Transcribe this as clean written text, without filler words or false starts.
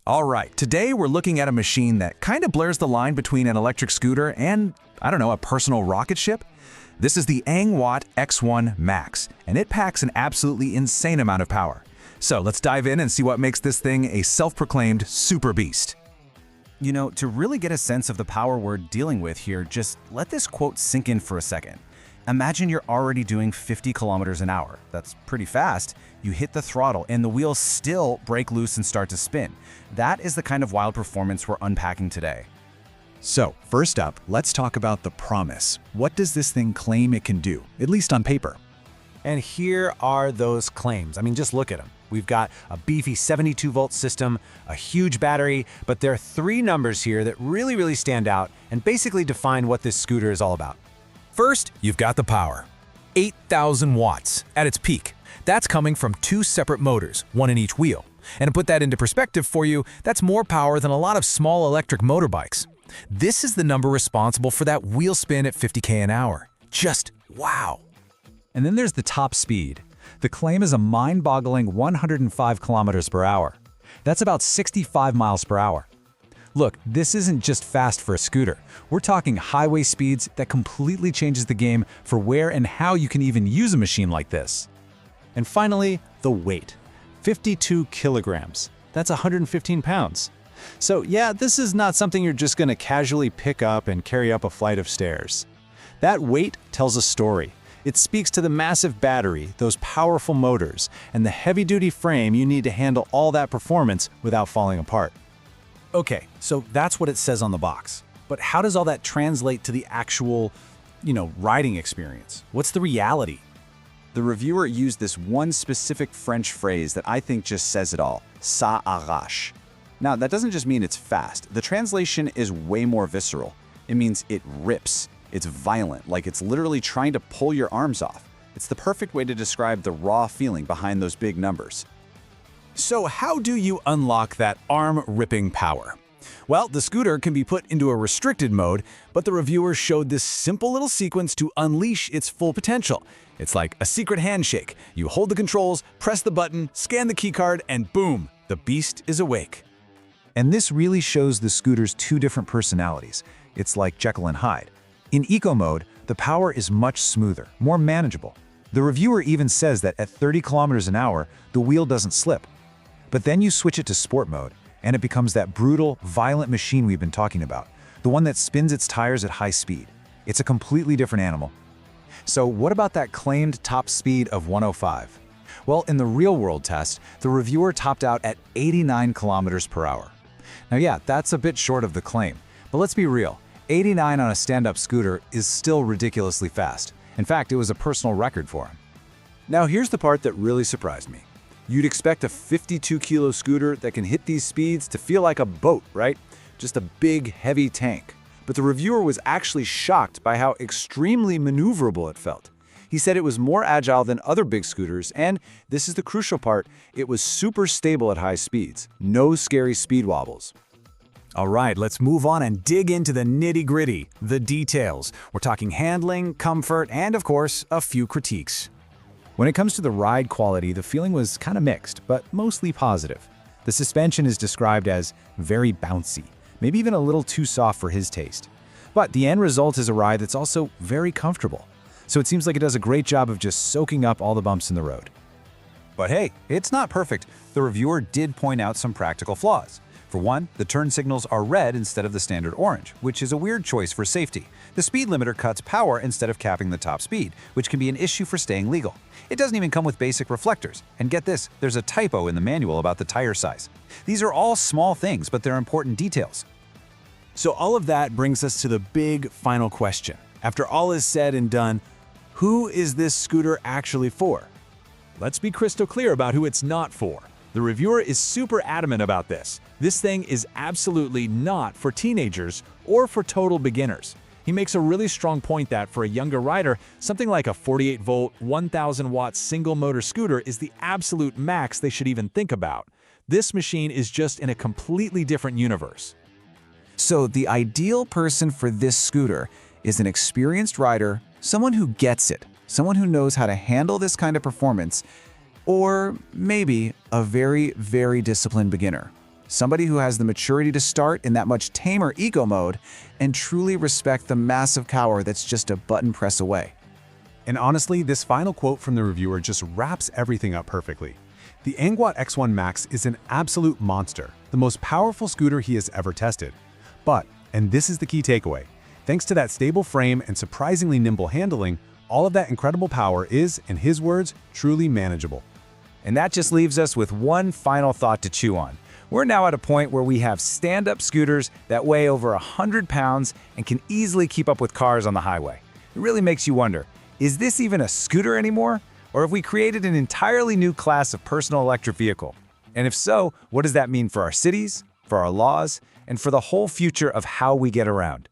All right, today we're looking at a machine that kind of blurs the line between an electric scooter and, I don't know, a personal rocket ship. This is the ANGWATT X1 MAX, and it packs an absolutely insane amount of power. So let's dive in and see what makes this thing a self-proclaimed super beast. You know, to really get a sense of the power we're dealing with here, just let this quote sink in for a second. Imagine you're already doing 50 kilometers an hour. That's pretty fast. You hit the throttle and the wheels still break loose and start to spin. That is the kind of wild performance we're unpacking today. So, first up, let's talk about the promise. What does this thing claim it can do, at least on paper? And here are those claims. I mean, just look at them. We've got a beefy 72-volt system, a huge battery, but there are three numbers here that really stand out and basically define what this scooter is all about. First, you've got the power. 8,000 watts at its peak. That's coming from two separate motors, one in each wheel. And to put that into perspective for you, that's more power than a lot of small electric motorbikes. This is the number responsible for that wheel spin at 50k an hour. Just wow. And then there's the top speed. The claim is a mind-boggling 105 kilometers per hour. That's about 65 miles per hour. Look, this isn't just fast for a scooter. We're talking highway speeds that completely changes the game for where and how you can even use a machine like this. And finally, the weight. 52 kilograms. That's 115 pounds. So yeah, this is not something you're just going to casually pick up and carry up a flight of stairs. That weight tells a story. It speaks to the massive battery, those powerful motors, and the heavy-duty frame you need to handle all that performance without falling apart. Okay, so that's what it says on the box. But how does all that translate to the actual, riding experience? What's the reality? The reviewer used this one specific French phrase that I think just says it all, ça arrache. Now, that doesn't just mean it's fast. The translation is way more visceral. It means it rips. It's violent, like it's literally trying to pull your arms off. It's the perfect way to describe the raw feeling behind those big numbers. So how do you unlock that arm-ripping power? Well, the scooter can be put into a restricted mode, but the reviewer showed this simple little sequence to unleash its full potential. It's like a secret handshake. You hold the controls, press the button, scan the keycard, and boom, the beast is awake. And this really shows the scooter's two different personalities. It's like Jekyll and Hyde. In eco mode, the power is much smoother, more manageable. The reviewer even says that at 30 kilometers an hour, the wheel doesn't slip. But then you switch it to sport mode, and it becomes that brutal, violent machine we've been talking about, the one that spins its tires at high speed. It's a completely different animal. So what about that claimed top speed of 105? Well, in the real-world test, the reviewer topped out at 89 kilometers per hour. Now yeah, that's a bit short of the claim, but let's be real. 89 on a stand-up scooter is still ridiculously fast. In fact, it was a personal record for him. Now here's the part that really surprised me. You'd expect a 52-kilo scooter that can hit these speeds to feel like a boat, right? Just a big, heavy tank. But the reviewer was actually shocked by how extremely maneuverable it felt. He said it was more agile than other big scooters, and this is the crucial part, it was super stable at high speeds. No scary speed wobbles. All right, let's move on and dig into the nitty-gritty, the details. We're talking handling, comfort, and of course, a few critiques. When it comes to the ride quality, the feeling was kind of mixed, but mostly positive. The suspension is described as very bouncy, maybe even a little too soft for his taste. But the end result is a ride that's also very comfortable. So it seems like it does a great job of just soaking up all the bumps in the road. But hey, it's not perfect. The reviewer did point out some practical flaws. For one, the turn signals are red instead of the standard orange, which is a weird choice for safety. The speed limiter cuts power instead of capping the top speed, which can be an issue for staying legal. It doesn't even come with basic reflectors. And get this, there's a typo in the manual about the tire size. These are all small things, but they're important details. So all of that brings us to the big final question. After all is said and done, who is this scooter actually for? Let's be crystal clear about who it's not for. The reviewer is super adamant about this. This thing is absolutely not for teenagers or for total beginners. He makes a really strong point that for a younger rider, something like a 48-volt, 1,000-watt single-motor scooter is the absolute max they should even think about. This machine is just in a completely different universe. So the ideal person for this scooter is an experienced rider, someone who gets it, someone who knows how to handle this kind of performance, or maybe a very disciplined beginner. somebody who has the maturity to start in that much tamer eco mode and truly respect the massive power that's just a button press away. And honestly, this final quote from the reviewer just wraps everything up perfectly. The ANGWATT X1 MAX is an absolute monster, the most powerful scooter he has ever tested. But, and this is the key takeaway, thanks to that stable frame and surprisingly nimble handling, all of that incredible power is, in his words, truly manageable. And that just leaves us with one final thought to chew on. We're now at a point where we have stand-up scooters that weigh over 100 pounds and can easily keep up with cars on the highway. It really makes you wonder, is this even a scooter anymore? Or have we created an entirely new class of personal electric vehicle? And if so, what does that mean for our cities, for our laws, and for the whole future of how we get around?